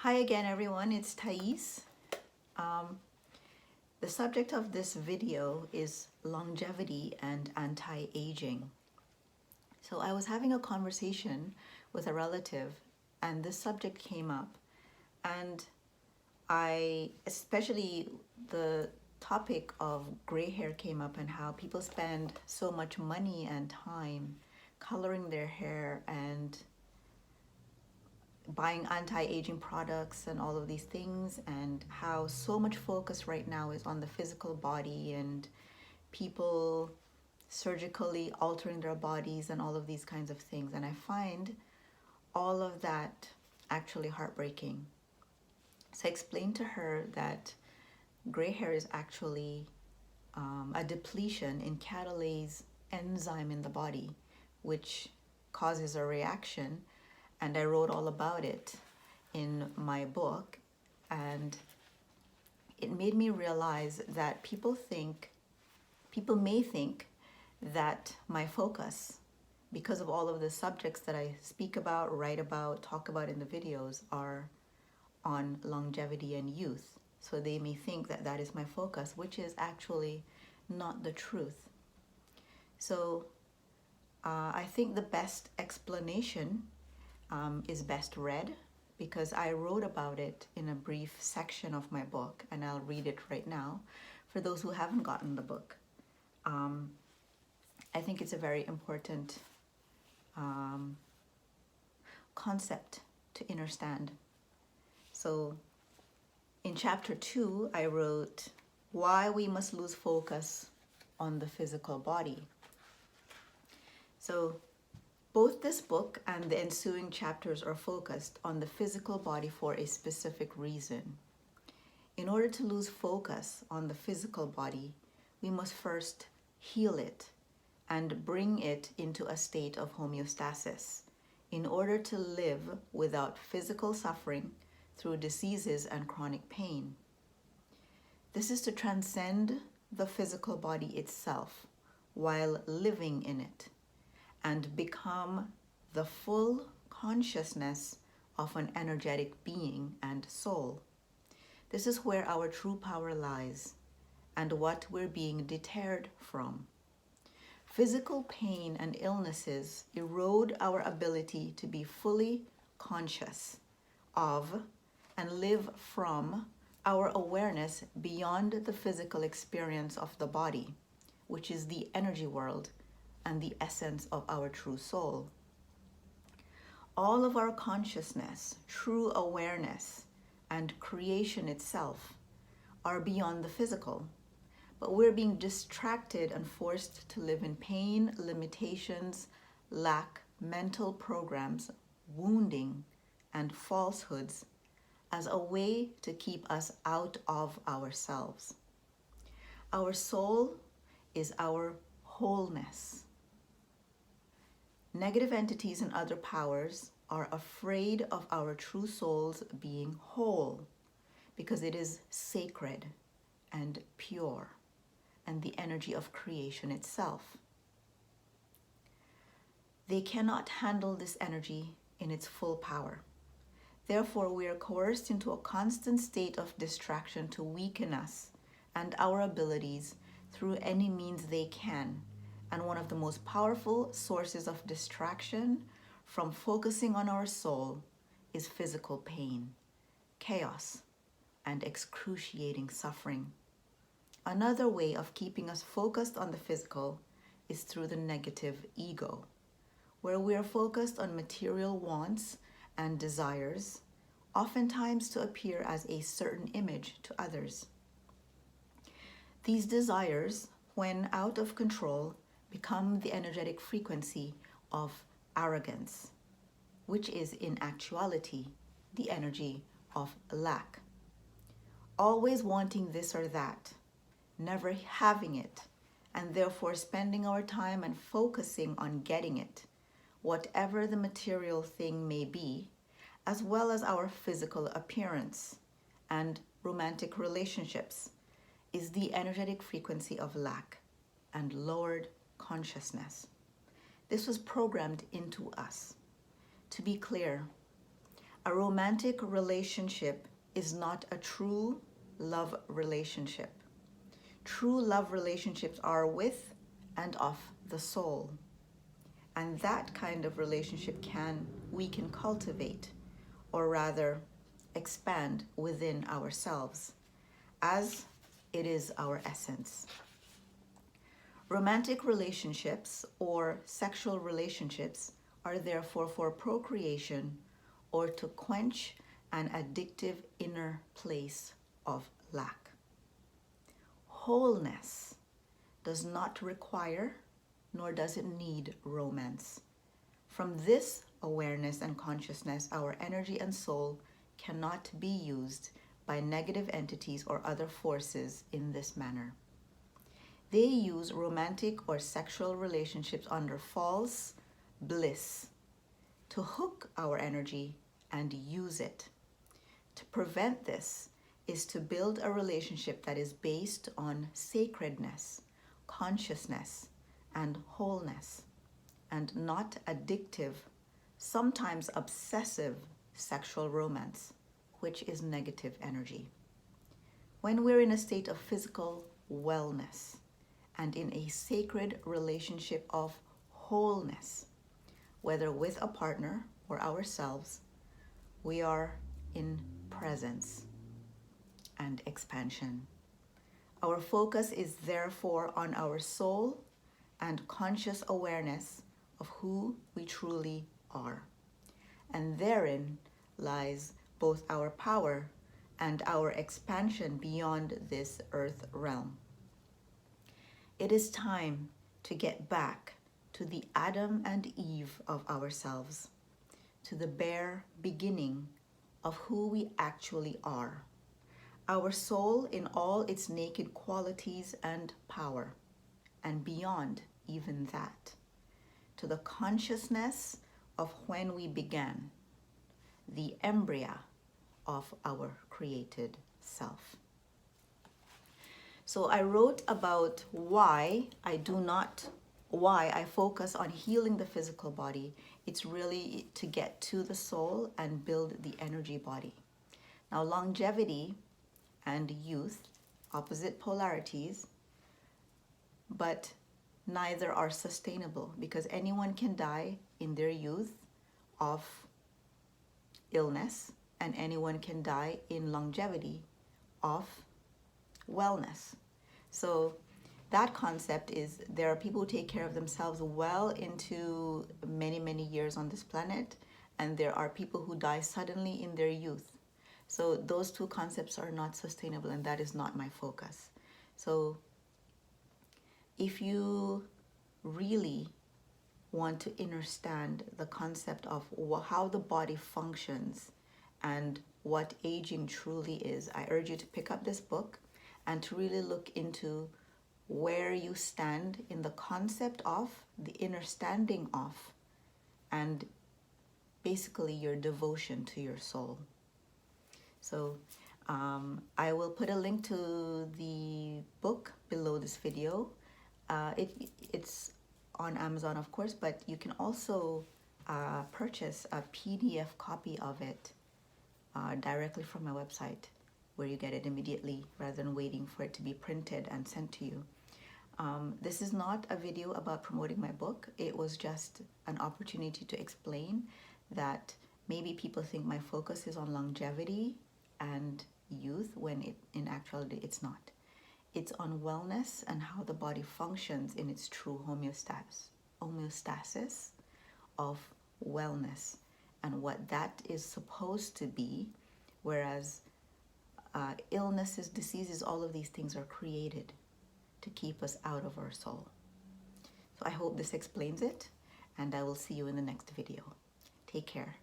Hi again, everyone. It's Thais. Um, the subject of this video is longevity and anti-aging. So I was having a conversation with a relative, and this subject came up, and especially the topic of gray hair came up and how people spend so much money and time coloring their hair and buying anti-aging products and all of these things, and how so much focus right now is on the physical body and people surgically altering their bodies and all of these kinds of things. And I find all of that actually heartbreaking. So I explained to her that gray hair is actually a depletion in catalase enzyme in the body, which causes a reaction, and I wrote all about it in my book. And it made me realize that people may think that my focus, because of all of the subjects that I speak about, write about, talk about in the videos, are on longevity and youth. So they may think that that is my focus, which is actually not the truth. So I think the best explanation is best read, because I wrote about it in a brief section of my book, and I'll read it right now for those who haven't gotten the book. I think it's a very important concept to understand. So in chapter 2, I wrote why we must lose focus on the physical body. So both this book and the ensuing chapters are focused on the physical body for a specific reason. In order to lose focus on the physical body, we must first heal it and bring it into a state of homeostasis in order to live without physical suffering through diseases and chronic pain. This is to transcend the physical body itself while living in it, and become the full consciousness of an energetic being and soul. This is where our true power lies and what we're being deterred from. Physical pain and illnesses erode our ability to be fully conscious of and live from our awareness beyond the physical experience of the body, which is the energy world and the essence of our true soul. All of our consciousness, true awareness, and creation itself are beyond the physical, but we're being distracted and forced to live in pain, limitations, lack, mental programs, wounding, and falsehoods as a way to keep us out of ourselves. Our soul is our wholeness. Negative entities and other powers are afraid of our true souls being whole, because it is sacred and pure and the energy of creation itself. They cannot handle this energy in its full power. Therefore, we are coerced into a constant state of distraction to weaken us and our abilities through any means they can. And one of the most powerful sources of distraction from focusing on our soul is physical pain, chaos, and excruciating suffering. Another way of keeping us focused on the physical is through the negative ego, where we are focused on material wants and desires, oftentimes to appear as a certain image to others. These desires, when out of control, become the energetic frequency of arrogance, which is in actuality the energy of lack. Always wanting this or that, never having it, and therefore spending our time and focusing on getting it, whatever the material thing may be, as well as our physical appearance and romantic relationships, is the energetic frequency of lack and lowered consciousness. This was programmed into us. To be clear, A romantic relationship is not a true love relationship. True love relationships are with and of the soul. And that kind of relationship we can cultivate, or rather expand within ourselves, as it is our essence. Romantic relationships or sexual relationships are therefore for procreation or to quench an addictive inner place of lack. Wholeness does not require, nor does it need romance. From this awareness and consciousness, our energy and soul cannot be used by negative entities or other forces in this manner. They use romantic or sexual relationships under false bliss to hook our energy and use it. To prevent this is to build a relationship that is based on sacredness, consciousness, and wholeness, and not addictive, sometimes obsessive sexual romance, which is negative energy. When we're in a state of physical wellness and in a sacred relationship of wholeness, whether with a partner or ourselves, we are in presence and expansion. Our focus is therefore on our soul and conscious awareness of who we truly are. And therein lies both our power and our expansion beyond this earth realm. It is time to get back to the Adam and Eve of ourselves, to the bare beginning of who we actually are, our soul in all its naked qualities and power, and beyond even that, to the consciousness of when we began, the embryo of our created self. So I wrote about why I focus on healing the physical body. It's really to get to the soul and build the energy body. Now, longevity and youth, opposite polarities, but neither are sustainable, because anyone can die in their youth of illness, and anyone can die in longevity of wellness. So that concept is, there are people who take care of themselves well into many, many years on this planet, and there are people who die suddenly in their youth. So those two concepts are not sustainable, and that is not my focus. So if you really want to understand the concept of how the body functions and what aging truly is, I urge you to pick up this book and to really look into where you stand in the concept of, the understanding of, and basically your devotion to your soul. So I will put a link to the book below this video. It's on Amazon, of course, but you can also purchase a PDF copy of it directly from my website, where you get it immediately rather than waiting for it to be printed and sent to you. This is not a video about promoting my book. It was just an opportunity to explain that maybe people think my focus is on longevity and youth, when in actuality it's not. It's on wellness and how the body functions in its true homeostasis of wellness, and what that is supposed to be, whereas illnesses, diseases, all of these things are created to keep us out of our soul. So I hope this explains it, and I will see you in the next video. Take care.